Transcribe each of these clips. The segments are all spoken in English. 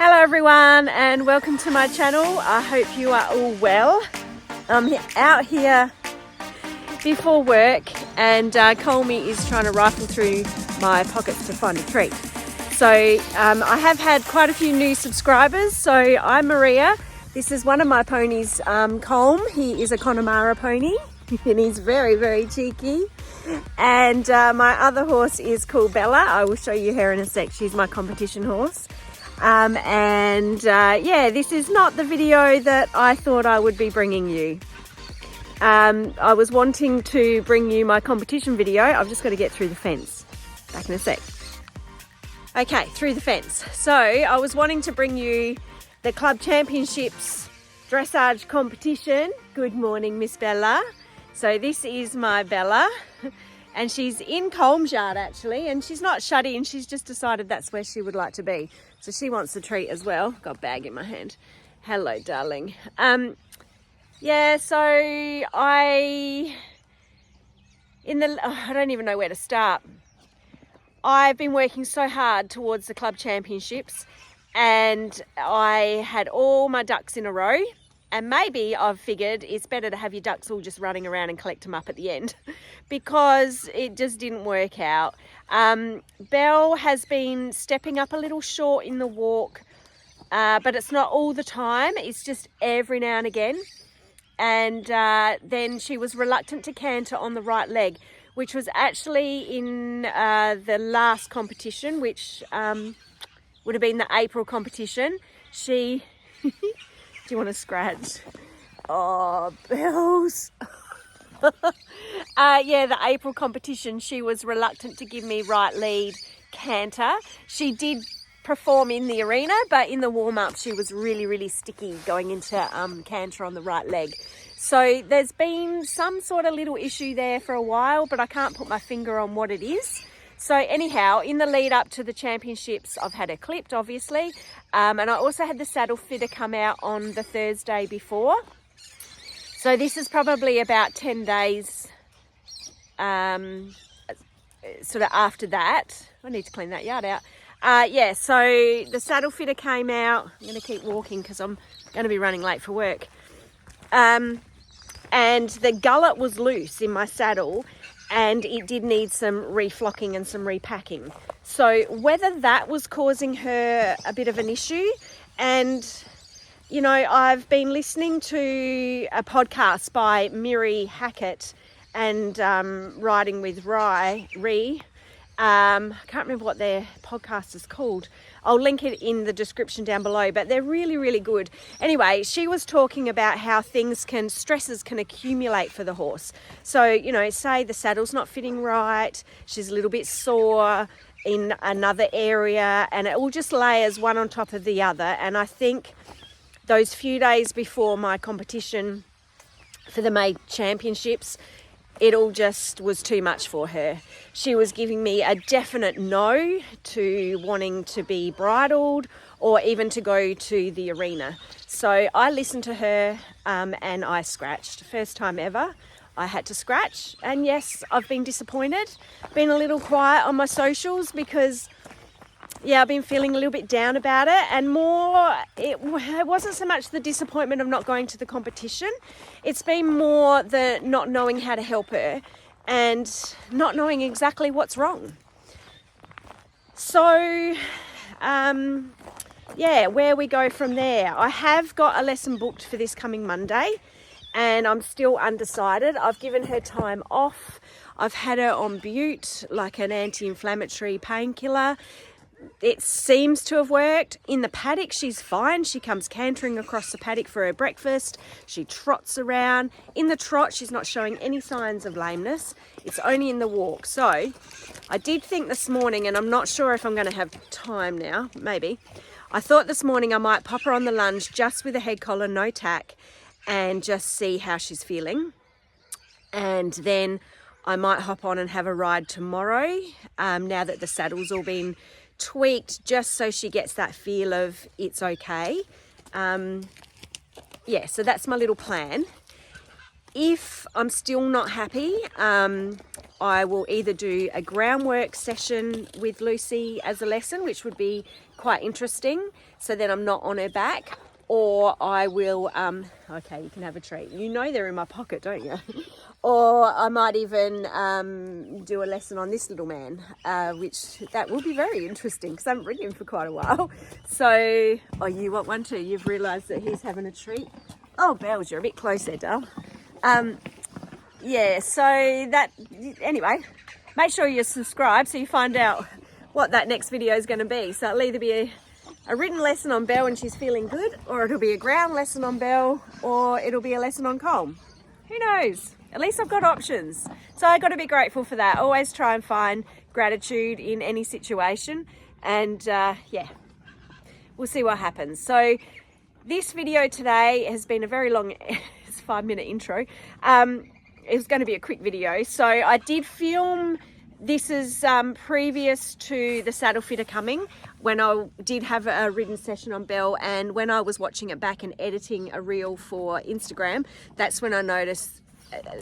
Hello everyone and welcome to my channel. I hope you are all well. I'm out here before work and Colm is trying to rifle through my pockets to find a treat. So I have had quite a few new subscribers. So I'm Maria. This is one of my ponies, Colm. He is a connemara pony and he's very, very cheeky. And my other horse is called Bella. I will show you her in a sec. She's my competition horse. Yeah, this is not the video that I thought I would be bringing you. I was wanting to bring you my competition video. I've just got to get through the fence. Back in a sec. Okay, through the fence. So I was wanting to bring you the Club Championships dressage competition. Good morning, Miss Bella. So this is my Bella. And she's in Colm's yard actually, and she's not shut in, she's just decided that's where she would like to be. So she wants the treat as well. Got a bag in my hand. Hello, darling. Yeah, so I don't even know where to start. I've been working so hard towards the Club Championships and I had all my ducks in a row. And maybe I've figured it's better to have your ducks all just running around and collect them up at the end because it just didn't work out. Belle has been stepping up a little short in the walk, but it's not all the time. It's just every now and again. And then she was reluctant to canter on the right leg, which was actually in the last competition, which would have been the April competition. She... Do you want to scratch? Oh, bells. Yeah, the April competition, she was reluctant to give me right lead canter. She did perform in the arena, but in the warm-up, she was really, really sticky going into canter on the right leg. So there's been some sort of little issue there for a while, but I can't put my finger on what it is. So anyhow, in the lead up to the championships, I've had her clipped, obviously. And I also had the saddle fitter come out on the Thursday before. So this is probably about 10 days sort of after that. I need to clean that yard out. Yeah, so the saddle fitter came out. I'm going to keep walking because I'm going to be running late for work. And the gullet was loose in my saddle. And it did need some reflocking and some repacking. So whether that was causing her a bit of an issue, and you know, I've been listening to a podcast by Miri Hackett and Riding with Ree. I can't remember what their podcast is called. I'll link it in the description down below, but they're really, really good. Anyway, she was talking about how stresses can accumulate for the horse. So, you know, say the saddle's not fitting right, she's a little bit sore in another area, and it all just layers one on top of the other. And I think those few days before my competition for the May Championships, it all just was too much for her. She was giving me a definite no to wanting to be bridled or even to go to the arena. So I listened to her and I scratched. First time ever I had to scratch. And yes, I've been disappointed. Been a little quiet on my socials because, yeah, I've been feeling a little bit down about it, and more, it wasn't so much the disappointment of not going to the competition. It's been more the not knowing how to help her and not knowing exactly what's wrong. So, yeah, where we go from there. I have got a lesson booked for this coming Monday and I'm still undecided. I've given her time off. I've had her on bute, like an anti-inflammatory painkiller. It seems to have worked. In the paddock, she's fine. She comes cantering across the paddock for her breakfast. She trots around. In the trot, she's not showing any signs of lameness. It's only in the walk. So I did think this morning, and I'm not sure if I'm going to have time now, maybe. I thought this morning I might pop her on the lunge just with a head collar, no tack, and just see how she's feeling. And then I might hop on and have a ride tomorrow, now that the saddle's all been tweaked, just so she gets that feel of it's okay. Yeah, so that's my little plan. If I'm still not happy, I will either do a groundwork session with Lucy as a lesson, which would be quite interesting, so then I'm not on her back, or I will, okay, you can have a treat. You know they're in my pocket, don't you? Or I might even do a lesson on this little man, which that will be very interesting because I haven't ridden him for quite a while. So, oh, you want one too? You've realised that he's having a treat. Oh, Bells, you're a bit close there, Dale. Yeah, so that, anyway, make sure you're subscribed so you find out what that next video is going to be. So it'll either be a written lesson on Belle when she's feeling good, or it'll be a ground lesson on Belle, or it'll be a lesson on Colm. Who knows? At least I've got options. So I've got to be grateful for that. Always try and find gratitude in any situation. And yeah, we'll see what happens. So this video today has been a very long, it's a 5-minute intro. It was going to be a quick video. So I did film, this is previous to the saddle fitter coming, when I did have a ridden session on Belle, and when I was watching it back and editing a reel for Instagram, that's when I noticed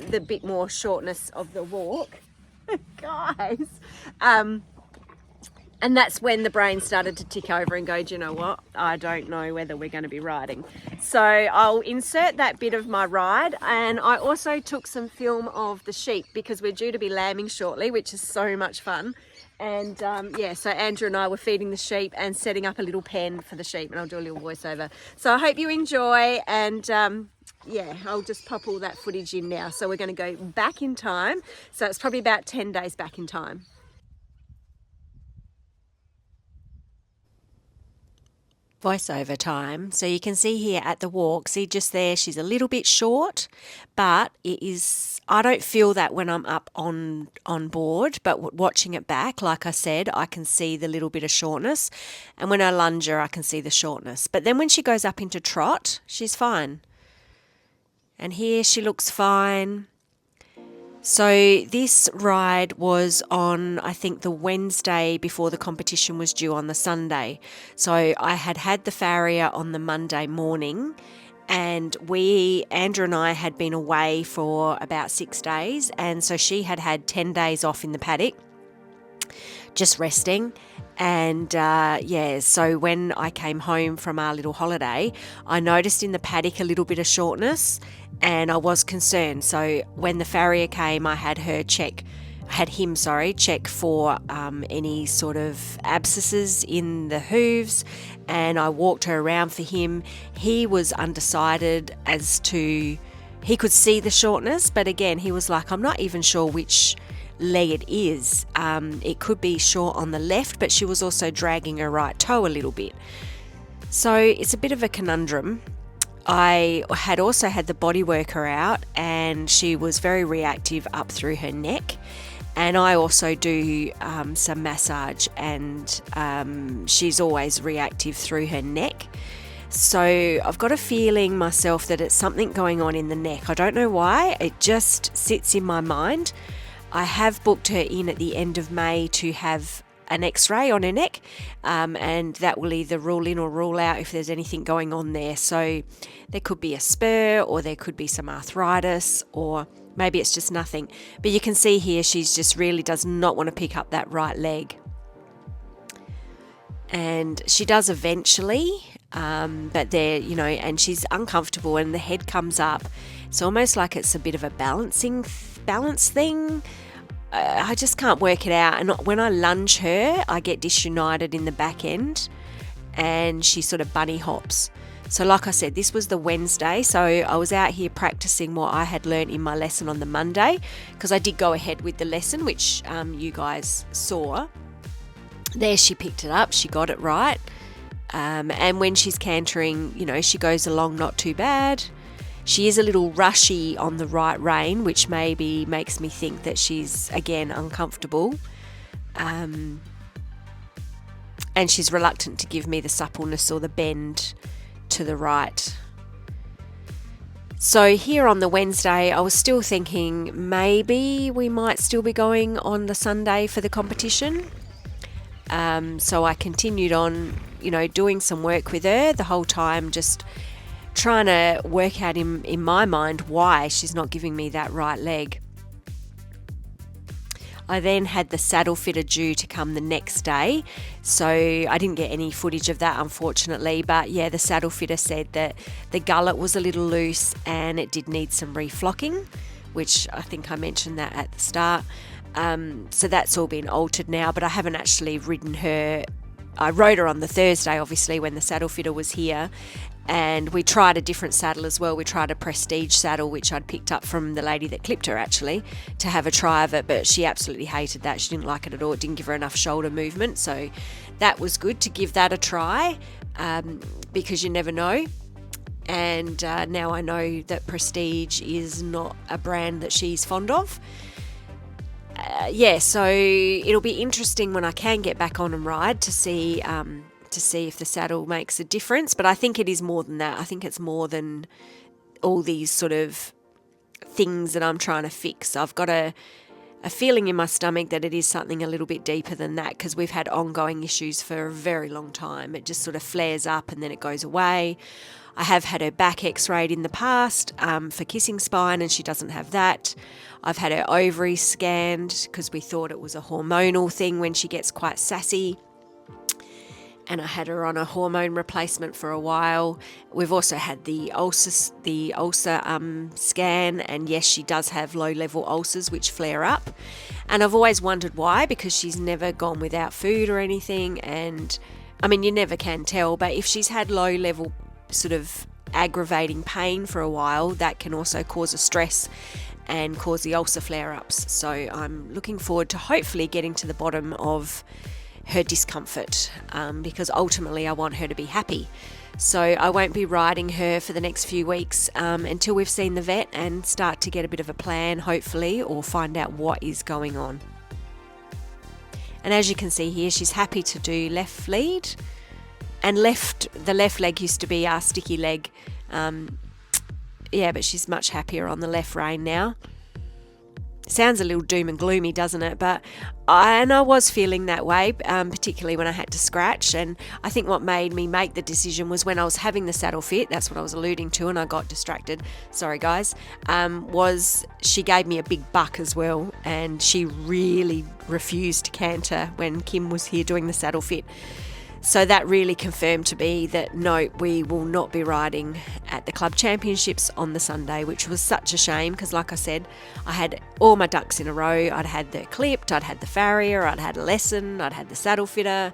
the bit more shortness of the walk. Guys. And that's when the brain started to tick over and go, do you know what? I don't know whether we're going to be riding. So I'll insert that bit of my ride. And I also took some film of the sheep because we're due to be lambing shortly, which is so much fun. And yeah, so Andrew and I were feeding the sheep and setting up a little pen for the sheep, and I'll do a little voiceover. So I hope you enjoy, and yeah, I'll just pop all that footage in now. So we're going to go back in time. So it's probably about 10 days back in time. Voiceover time. So you can see here at the walk, see just there, she's a little bit short, but it is, I don't feel that when I'm up on board, but watching it back, like I said, I can see the little bit of shortness, and when I lunge her, I can see the shortness. But then when she goes up into trot, she's fine. And here she looks fine. So this ride was on, I think, the Wednesday before the competition was due on the Sunday. So I had the farrier on the Monday morning, and Andrew and I had been away for about 6 days, and so she had 10 days off in the paddock, just resting. And yeah, so when I came home from our little holiday, I noticed in the paddock a little bit of shortness, and I was concerned. So when the farrier came, I had him check for any sort of abscesses in the hooves, and I walked her around for him. He was undecided as to, he could see the shortness, but again, he was like, I'm not even sure which leg it is. It could be short on the left, but she was also dragging her right toe a little bit. So it's a bit of a conundrum. I had also had the body worker out, and she was very reactive up through her neck. And I also do some massage, and she's always reactive through her neck. So I've got a feeling myself that it's something going on in the neck. I don't know why, it just sits in my mind. I have booked her in at the end of May to have an x-ray on her neck, and that will either rule in or rule out if there's anything going on there. So there could be a spur, or there could be some arthritis, or maybe it's just nothing. But you can see here she's just really does not want to pick up that right leg. And she does eventually, but there, you know, and she's uncomfortable, and the head comes up. It's almost like it's a bit of a balance thing. I just can't work it out. And when I lunge her, I get disunited in the back end, and she sort of bunny hops. So like I said, this was the Wednesday, so I was out here practicing what I had learned in my lesson on the Monday, because I did go ahead with the lesson, which you guys saw. There she picked it up, she got it right. And when she's cantering, you know, she goes along not too bad. She is a little rushy on the right rein, which maybe makes me think that she's, again, uncomfortable. And she's reluctant to give me the suppleness or the bend to the right. So here on the Wednesday, I was still thinking maybe we might still be going on the Sunday for the competition. So I continued on, you know, doing some work with her the whole time, just trying to work out in my mind why she's not giving me that right leg. I then had the saddle fitter due to come the next day, so I didn't get any footage of that, unfortunately. But yeah, the saddle fitter said that the gullet was a little loose and it did need some reflocking, which I think I mentioned that at the start. So that's all been altered now, but I haven't actually ridden her. I rode her on the Thursday, obviously, when the saddle fitter was here, and we tried a different saddle as well. We tried a Prestige saddle, which I'd picked up from the lady that clipped her, actually, to have a try of it, but she absolutely hated that. She didn't like it at all. It didn't give her enough shoulder movement, so that was good to give that a try, because you never know. And now I know that Prestige is not a brand that she's fond of. So it'll be interesting when I can get back on and ride to see if the saddle makes a difference. But I think it is more than that. I think it's more than all these sort of things that I'm trying to fix. I've got a feeling in my stomach that it is something a little bit deeper than that, because we've had ongoing issues for a very long time. It just sort of flares up and then it goes away. I have had her back x-rayed in the past for kissing spine, and she doesn't have that. I've had her ovaries scanned because we thought it was a hormonal thing when she gets quite sassy. And I had her on a hormone replacement for a while. We've also had the ulcer scan, and yes, she does have low-level ulcers which flare up. And I've always wondered why, because she's never gone without food or anything. And I mean, you never can tell, but if she's had low-level sort of aggravating pain for a while, that can also cause a stress and cause the ulcer flare-ups. So I'm looking forward to hopefully getting to the bottom of her discomfort, because ultimately I want her to be happy. So I won't be riding her for the next few weeks until we've seen the vet and start to get a bit of a plan, hopefully, or find out what is going on. And as you can see here, she's happy to do left lead. And the left leg used to be our sticky leg. But she's much happier on the left rein now. Sounds a little doom and gloomy, doesn't it? But I was feeling that way, particularly when I had to scratch. And I think what made me make the decision was when I was having the saddle fit, that's what I was alluding to, and I got distracted. Sorry, guys. Was she gave me a big buck as well, and she really refused to canter when Kim was here doing the saddle fit. So that really confirmed to me that no, we will not be riding at the club championships on the Sunday, which was such a shame because, like I said, I had all my ducks in a row. I'd had the clipped, I'd had the farrier, I'd had a lesson, I'd had the saddle fitter.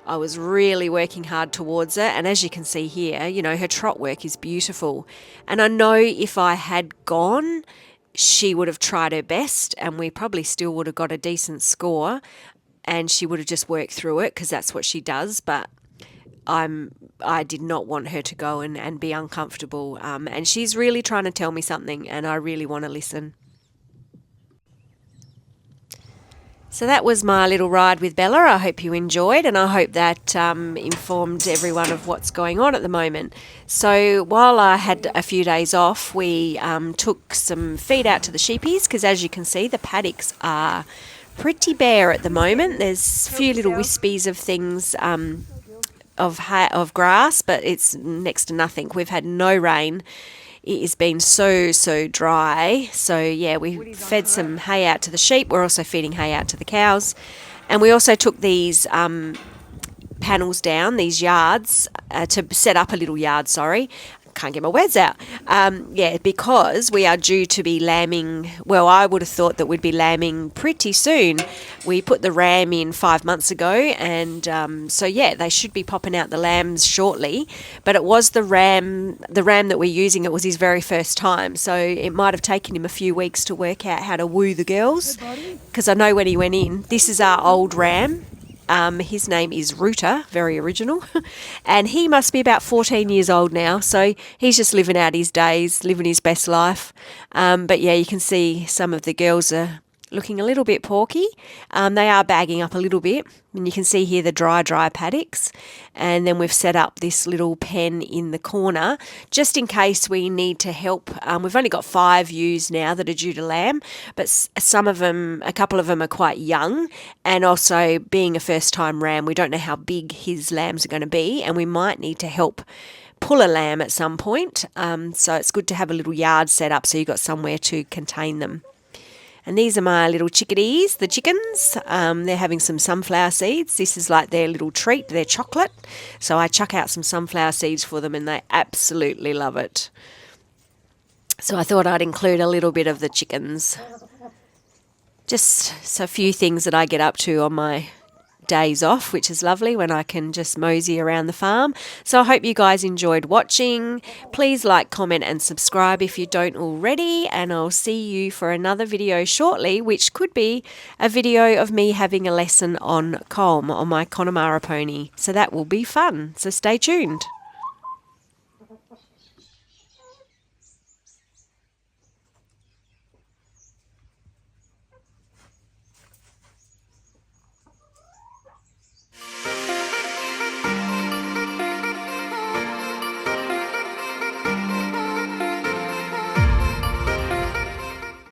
I was really working hard towards it. And as you can see here, you know, her trot work is beautiful. And I know if I had gone, she would have tried her best and we probably still would have got a decent score. And she would have just worked through it because that's what she does. But I did not want her to go and be uncomfortable. And she's really trying to tell me something and I really want to listen. So that was my little ride with Bella. I hope you enjoyed and I hope that informed everyone of what's going on at the moment. So while I had a few days off, we took some feed out to the sheepies because as you can see, the paddocks are pretty bare at the moment. There's a few little wispies of things of grass, but it's next to nothing. We've had no rain. It has been so dry. So yeah, we fed some hay out to the sheep. We're also feeding hay out to the cows. And we also took these panels down, these yards, to set up a little yard, can't get my words out. Because we are due to be lambing. Well, I would have thought that we'd be lambing pretty soon. We put the ram in 5 months ago, and they should be popping out the lambs shortly. But it was the ram that we're using. It was his very first time, so it might have taken him a few weeks to work out how to woo the girls. Because I know when he went in, this is our old ram. His name is Rooter, very original, and he must be about 14 years old now, so he's just living out his days, living his best life. But yeah, you can see some of the girls are looking a little bit porky. They are bagging up a little bit, and you can see here the dry paddocks, and then we've set up this little pen in the corner just in case we need to help. We've only got 5 ewes now that are due to lamb, but a couple of them are quite young, and also being a first time ram, we don't know how big his lambs are going to be, and we might need to help pull a lamb at some point. So it's good to have a little yard set up so you've got somewhere to contain them. And these are my little chickadees, the chickens. They're having some sunflower seeds. This is like their little treat, their chocolate. So I chuck out some sunflower seeds for them and they absolutely love it. So I thought I'd include a little bit of the chickens. Just a few things that I get up to on my days off, which is lovely when I can just mosey around the farm. So I hope you guys enjoyed watching. Please like, comment and subscribe if you don't already, and I'll see you for another video shortly, which could be a video of me having a lesson on Colm, on my Connemara pony. So that will be fun. So stay tuned.